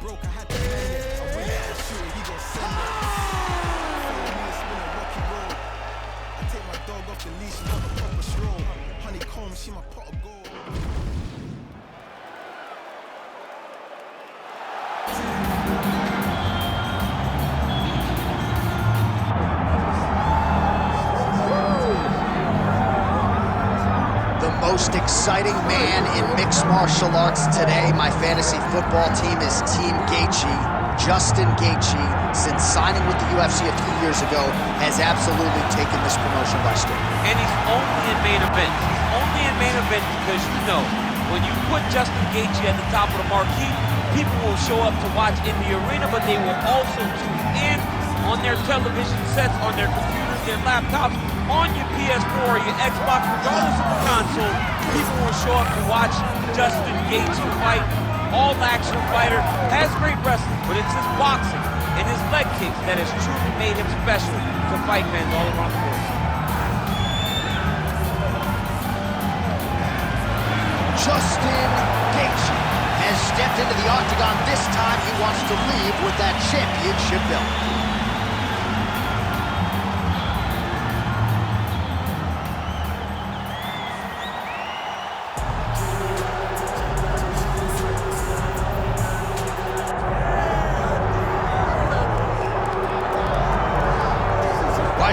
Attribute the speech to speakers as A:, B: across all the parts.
A: broke, I had to hang it. I win it, I shoot it, he gon' send it. Follow me, it's been a rocky road. I take my dog off the leash, she's like a proper stroll. Honeycomb, she my pot of gold.
B: Most exciting man in mixed martial arts today. My fantasy football team is Team Gaethje. Justin Gaethje, since signing with the UFC a few years ago, has absolutely taken this promotion by storm.
C: And he's only in main event. He's only in main event because, you know, when you put Justin Gaethje at the top of the marquee, people will show up to watch in the arena, but they will also tune in on their television sets, on their computers, their laptops, on your PS4 or your Xbox, regardless of the console. People will show up to watch Justin Gaethje fight. All-action fighter, has great wrestling, but it's his boxing and his leg kicks that has truly made him special to fight fans all around the world.
B: Justin Gaethje has stepped into the octagon. This time he wants to leave with that championship belt.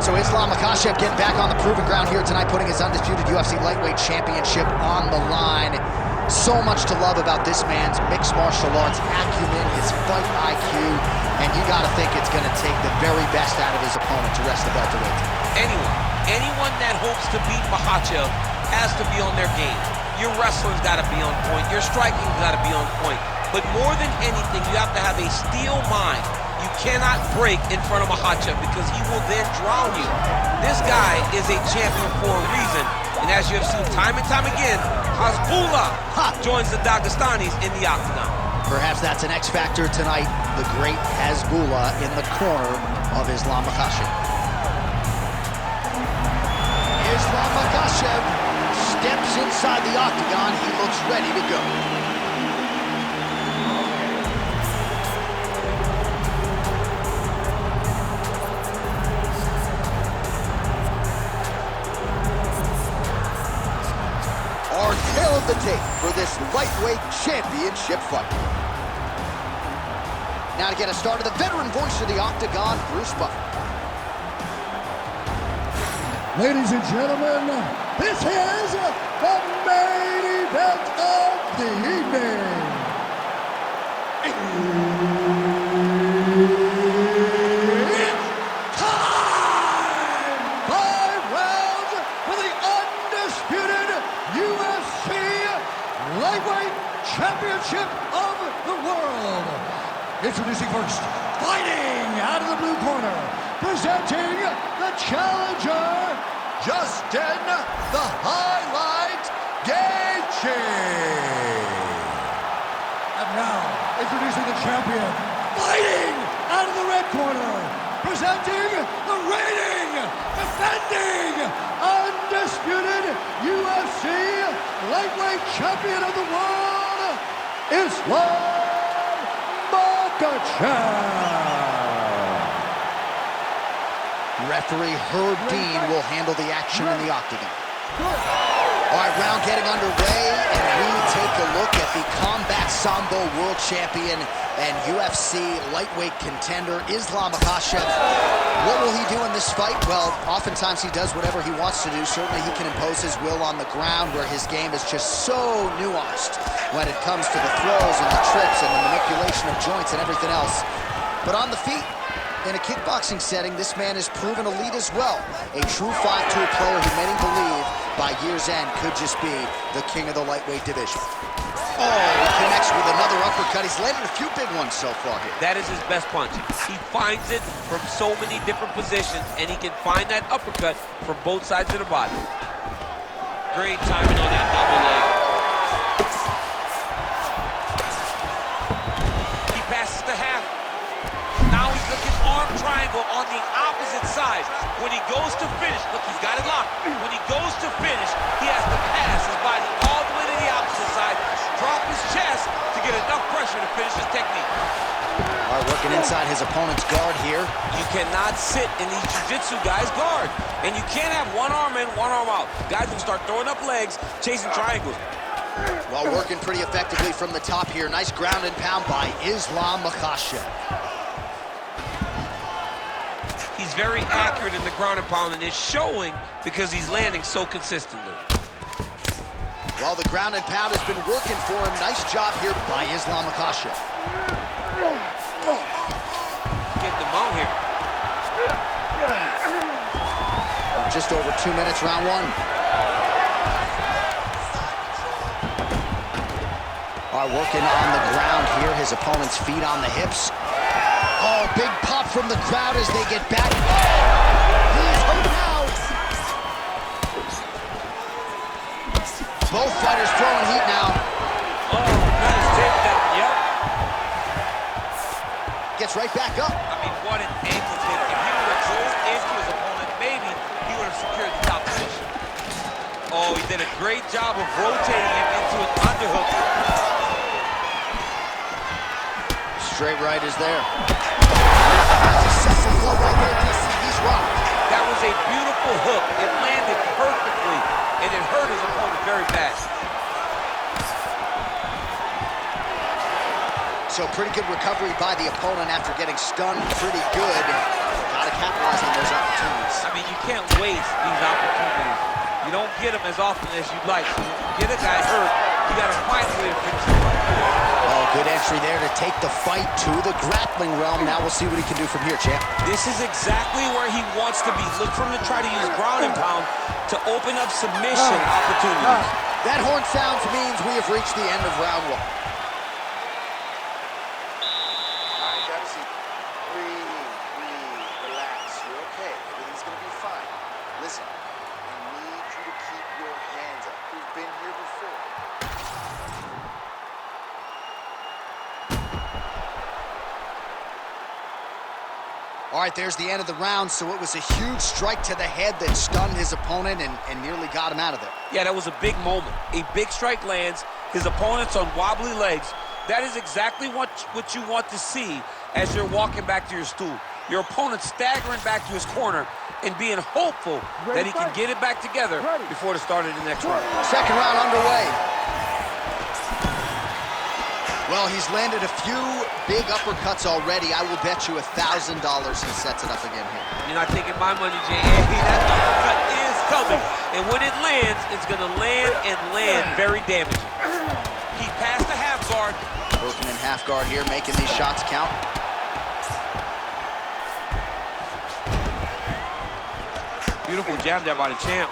B: So Makhachev getting back on the proving ground here tonight, putting his undisputed UFC lightweight championship on the line. So much to love about this man's mixed martial arts acumen, his fight IQ, and you gotta think it's gonna take the very best out of his opponent to wrest the belt away.
C: Anyone that hopes to beat Makhachev has to be on their game. Your wrestling's gotta be on point, your striking's gotta be on point. But more than anything, you have to have a steel mind. You cannot break in front of Makhachev because he will then drown you. This guy is a champion for a reason. And as you have seen time and time again, Hasbullah joins the Dagestanis in the octagon.
B: Perhaps that's an X factor tonight. The great Hasbullah in the corner of Islam Makhachev. Islam Makhachev steps inside the octagon. He looks ready to go. Tail of the tape for this lightweight championship fight. Now to get us started, the veteran voice of the octagon, Bruce Buffer.
D: Ladies and gentlemen, this is the main event of the evening. It's time! 5 rounds for the undisputed UFC Lightweight Championship of the World. Introducing first, fighting out of the blue corner, presenting the challenger, Justin the Highlight Gaethje. And now, introducing the champion, fighting out of the red corner, presenting the reigning, defending, undisputed UFC Lightweight Champion of the World, Islam Makhachev.
B: Referee Herb Dean will handle the action in the octagon. All right, round getting underway, and we take a look at the Combat Sambo World Champion and UFC lightweight contender, Islam Makhachev. What will he do in this fight? Well, oftentimes he does whatever he wants to do. Certainly he can impose his will on the ground, where his game is just so nuanced when it comes to the throws and the trips and the manipulation of joints and everything else. But on the feet, in a kickboxing setting, this man has proven elite as well. A true 5-tool player who many believe by year's end could just be the king of the lightweight division. Oh, he connects with another uppercut. He's landed a few big ones so far here.
C: That is his best punch. He finds it from so many different positions, and he can find that uppercut from both sides of the body. Great timing on that double leg. He passes the half. Now he's looking arm triangle on the opposite side. When he goes to finish, look, he's got it locked. When he goes to finish, he has to pass his body all the way to the opposite side, drop his chest to get enough pressure to finish his technique.
B: Working inside his opponent's guard here.
C: You cannot sit in these jiu-jitsu guys' guard. And you can't have one arm in, one arm out. Guys will start throwing up legs, chasing triangles.
B: While working pretty effectively from the top here. Nice ground and pound by Islam Makhachev.
C: He's very accurate in the ground and pound, and it's showing because he's landing so consistently.
B: Well, the ground and pound has been working for him. Nice job here by Islam Makhachev.
C: Get them out here.
B: Just over 2 minutes, round one. All right, working on the ground here. His opponent's feet on the hips. Oh, big pop from the crowd as they get back. He's hurt now. Both fighters throwing heat now.
C: Oh, nice takedown, yep.
B: Gets right back up.
C: I mean, what an ankle kick. If he would have drove into his opponent, maybe he would have secured the top position. Oh, he did a great job of rotating him into an underhook.
B: Straight right is there. That's a second blow right there, DC. He's rocked.
C: That was a beautiful hook. It landed perfectly, and it hurt his opponent very bad.
B: So pretty good recovery by the opponent after getting stunned pretty good. Gotta capitalize on those opportunities.
C: I mean, you can't waste these opportunities. You don't get them as often as you'd like. So when you get a guy hurt, you gotta find a way to finish him.
B: Oh, good entry there to take the fight to the grappling realm. Now we'll see what he can do from here, champ.
C: This is exactly where he wants to be. Look for him to try to use ground and pound to open up submission opportunities.
B: That horn sounds means we have reached the end of round one.
E: All right, grab a seat. Breathe, relax. You're okay. Everything's gonna be fine. Listen, I need you to keep your hands up. We've been here before.
B: All right, there's the end of the round, so it was a huge strike to the head that stunned his opponent and nearly got him out of there.
C: Yeah, that was a big moment. A big strike lands, his opponent's on wobbly legs. That is exactly what you want to see as you're walking back to your stool. Your opponent staggering back to his corner and being hopeful that he can get it back together before the start of the next round.
B: Second round underway. Well, he's landed a few big uppercuts already. I will bet you $1,000 he sets it up again here.
C: You're not taking my money, Jay. That uppercut is coming. And when it lands, it's going to land and land very damaging. He passed the half guard.
B: Working in half guard here, making these shots count.
C: Beautiful jab there by the champ.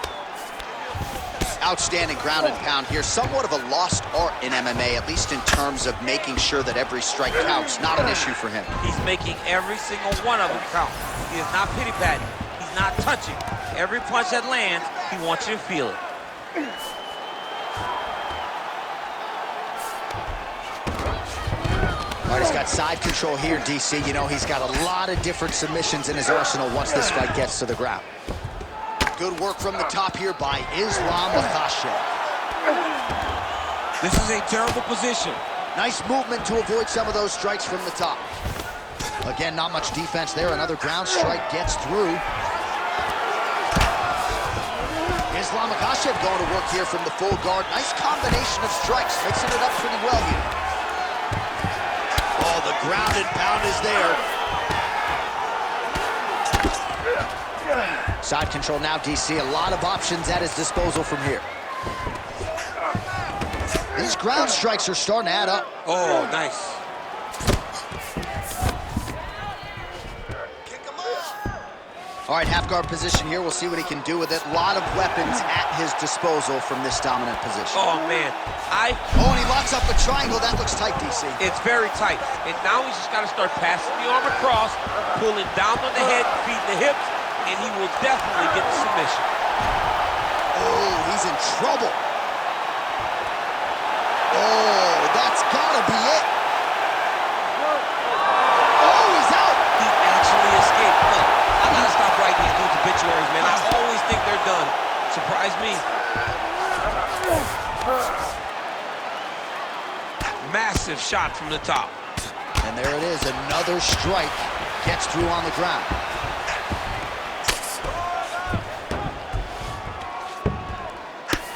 B: Outstanding ground and pound here. Somewhat of a lost art in MMA, at least in terms of making sure that every strike counts. Not an issue for him.
C: He's making every single one of them count. He is not pity-patting. He's not touching. Every punch that lands, he wants you to feel it.
B: All right, he's got side control here, DC. You know, he's got a lot of different submissions in his arsenal once this fight gets to the ground. Good work from the top here by Islam Makhachev.
C: This is a terrible position.
B: Nice movement to avoid some of those strikes from the top. Again, not much defense there. Another ground strike gets through. Islam Makhachev going to work here from the full guard. Nice combination of strikes, mixing it up pretty well here. Oh, the ground and pound is there. Side control now, DC. A lot of options at his disposal from here. These ground strikes are starting to add up.
C: Oh, nice.
B: All right, half guard position here. We'll see what he can do with it. A lot of weapons at his disposal from this dominant position.
C: Oh, man.
B: Oh, and he locks up the triangle. That looks tight, DC.
C: It's very tight. And now he's just got to start passing the arm across, pulling down on the head, feeding the hips, and he will definitely get the submission.
B: Oh, he's in trouble. Oh, that's gotta be it. Oh, he's out.
C: He actually escaped. Look, I gotta stop writing these dudes' obituaries, man. I always think they're done. Surprise me. Massive shot from the top.
B: And And there it is, another strike gets through on the ground.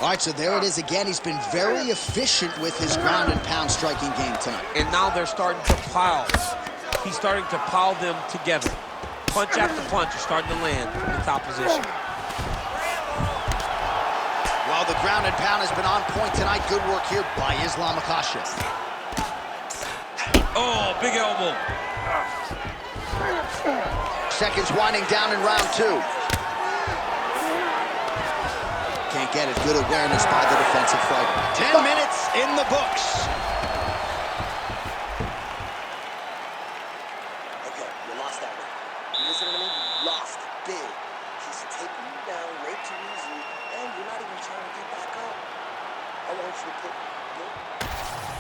B: All right, so there it is again. He's been very efficient with his ground and pound striking game tonight.
C: And now they're starting to pile. He's starting to pile them together. Punch after punch is starting to land from the top position.
B: Well, the ground and pound has been on point tonight. Good work here by Islam Makhachev.
C: Oh, big elbow.
B: Seconds winding down in round 2. Can't get it. Good awareness by the defensive fighter. 10 minutes in the books.
E: Okay, you lost that one. You listen to me? You lost big. He's taking you down way too easily, and you're not even trying to get back up. I want you to put...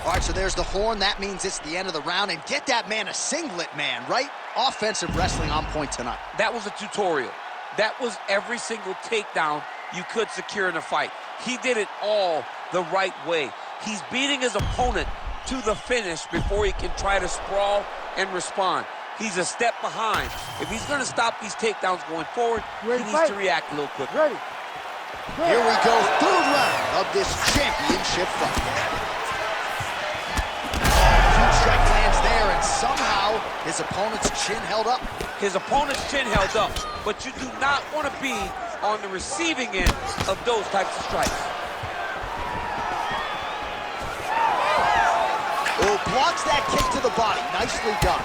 B: All right, so there's the horn. That means it's the end of the round. And get that man a singlet, man, right? Offensive wrestling on point tonight.
C: That was a tutorial. That was every single takedown you could secure in a fight. He did it all the right way. He's beating his opponent to the finish before he can try to sprawl and respond. He's a step behind. If he's going to stop these takedowns going forward, he needs to react a little quicker.
B: Here we go, third round of this championship fight. Huge strike lands there, and somehow his opponent's chin held up.
C: His opponent's chin held up, but you do not want to be on the receiving end of those types of strikes.
B: Oh, blocks that kick to the body. Nicely done.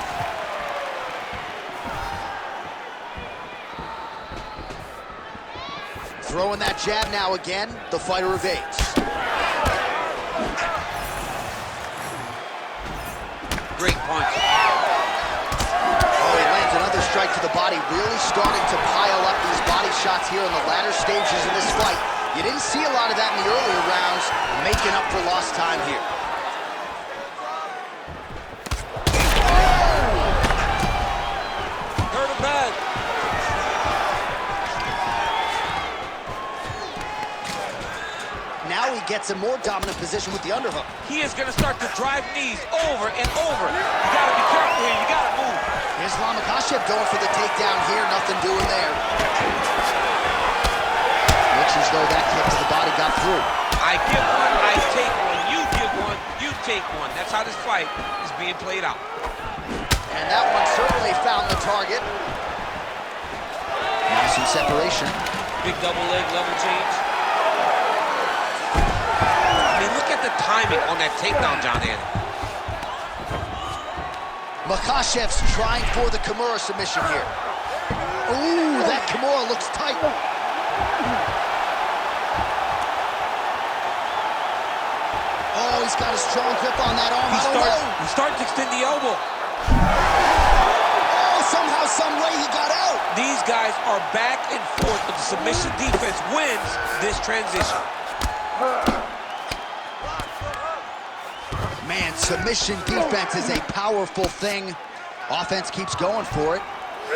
B: Throwing that jab now again. The fighter evades.
C: Great punch.
B: Oh, he lands another strike to the body. Really starting to pile up these body shots here in the latter stages of this fight. You didn't see a lot of that in the earlier rounds, making up for lost time here.
C: Hurt him bad.
B: Now he gets a more dominant position with the underhook.
C: He is going to start to drive knees over and over. You got to be careful here. You got to move.
B: Islam Makhachev going for the takedown here. Nothing doing there. Looks as though that kick to the body got through.
C: I give one, I take one. You give one, you take one. That's how this fight is being played out.
B: And that one certainly found the target. Now some separation.
C: Big double leg level change. I mean, look at the timing on that takedown, John Anthony.
B: Makhachev's trying for the Kimura submission here. Ooh, that Kimura looks tight. Oh, he's got a strong grip on that arm.
C: He's starting to extend the elbow.
B: Oh, somehow, some way he got out.
C: These guys are back and forth, but the submission defense wins this transition.
B: Man, submission defense is a powerful thing. Offense keeps going for it.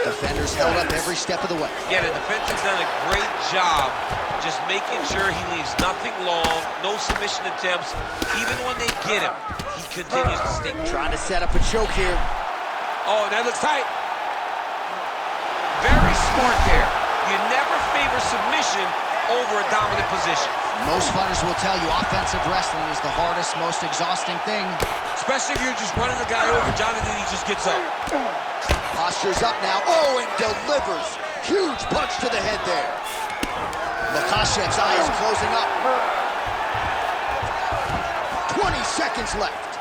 B: Defenders held up every step of the way.
C: Yeah, the defense has done a great job just making sure he leaves nothing long, no submission attempts. Even when they get him, he continues to stick.
B: Trying to set up a choke here.
C: Oh, that looks tight. Very smart there. You never favor submission over a dominant position.
B: Most fighters will tell you offensive wrestling is the hardest, most exhausting thing.
C: Especially if you're just running the guy over, Jonathan, he just gets up.
B: Posture's up now. Oh, and delivers. Huge punch to the head there. Makhachev's eye is closing up. 20 seconds left.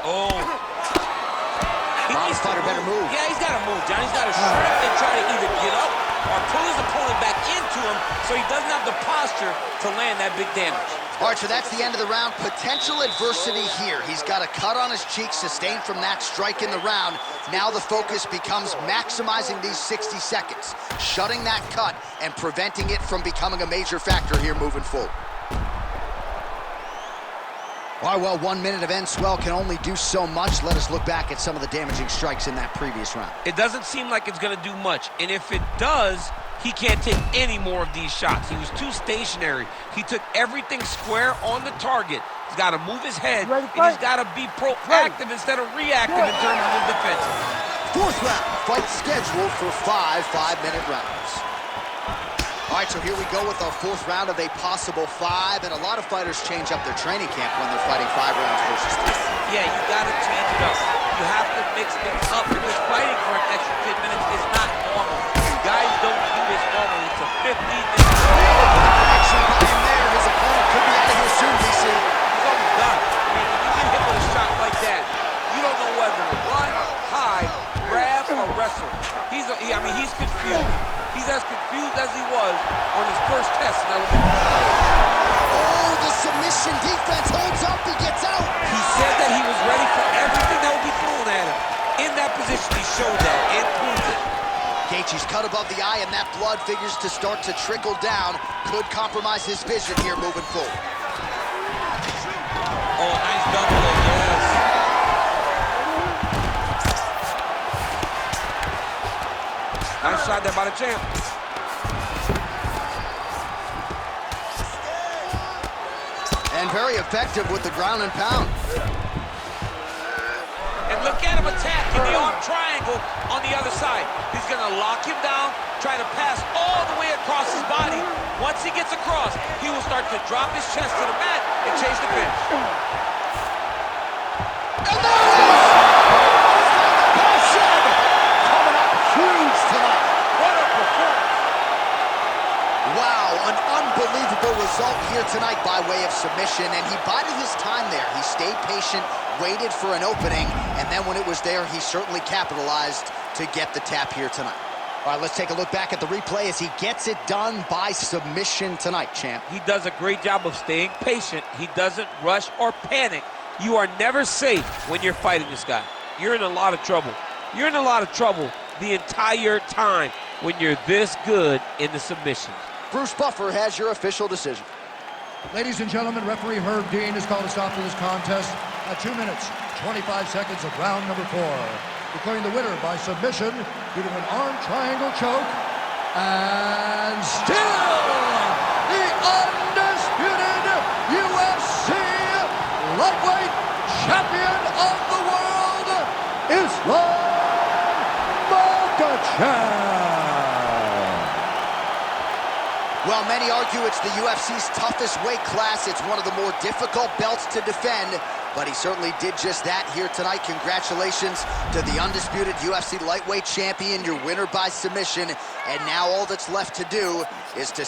C: Oh.
B: This fighter better move.
C: Yeah, he's got to move, John. He's got to shrimp and try to either get up or pull his opponent back into him so he doesn't have the posture to land that big damage.
B: All right, so that's the end of the round. Potential adversity here. He's got a cut on his cheek sustained from that strike in the round. Now the focus becomes maximizing these 60 seconds, shutting that cut and preventing it from becoming a major factor here moving forward. All right, well, 1 minute of end swell can only do so much. Let us look back at some of the damaging strikes in that previous round.
C: It doesn't seem like it's going to do much, and if it does, He can't take any more of these shots. He was too stationary. He took everything square on the target. He's got to move his head, and he's got to be proactive instead of reactive in terms of his defense.
B: Fourth round, fight scheduled for 5 5-minute rounds. All right, so here we go with our fourth round of a possible 5, and a lot of fighters change up their training camp when they're fighting 5 rounds versus 3.
C: Yeah, you got to change it up. You have to mix things up because fighting for an extra 10 minutes is not normal. Guys don't do this normally. It's a 15-minute
B: Action by him there. His opponent could be out of here soon, DC.
C: He's almost done. I mean, when you get hit with a shot like that, you don't know whether to run, hide, grab, or wrestle. He's confused. He's as confused as he was on his first test.
B: Oh, the submission defense holds up. He gets out.
C: He said that he was ready for everything that would be thrown at him. In that position, he showed that and proved it.
B: Gaethje's cut above the eye, and that blood figures to start to trickle down. Could compromise his vision here moving forward.
C: Oh, nice double leg, yes. Nice shot there by the champ.
B: And very effective with the ground and pound.
C: And look at him attack in the arm triangle on the other side. He's going to lock him down, try to pass all the way across his body. Once he gets across, he will start to drop his chest to the mat and chase the finish.
B: And there it is! Makhachev coming up huge tonight.
C: What a performance.
B: Wow, an unbelievable result here tonight by way of submission, and he bided his time there. He stayed patient, waited for an opening, and then when it was there, he certainly capitalized to get the tap here tonight. All right, let's take a look back at the replay as he gets it done by submission tonight, champ.
C: He does a great job of staying patient. He doesn't rush or panic. You are never safe when you're fighting this guy. You're in a lot of trouble. You're in a lot of trouble the entire time when you're this good in the submissions.
B: Bruce Buffer has your official decision.
D: Ladies and gentlemen, referee Herb Dean has called a stop to this contest at 2 minutes, 25 seconds of round number 4. Declaring the winner by submission due to an arm triangle choke. And still, the undisputed UFC lightweight champion of the world, Islam Makhachev.
B: Well, many argue it's the UFC's toughest weight class. It's one of the more difficult belts to defend, but he certainly did just that here tonight. Congratulations to the undisputed UFC lightweight champion, your winner by submission. And now all that's left to do is to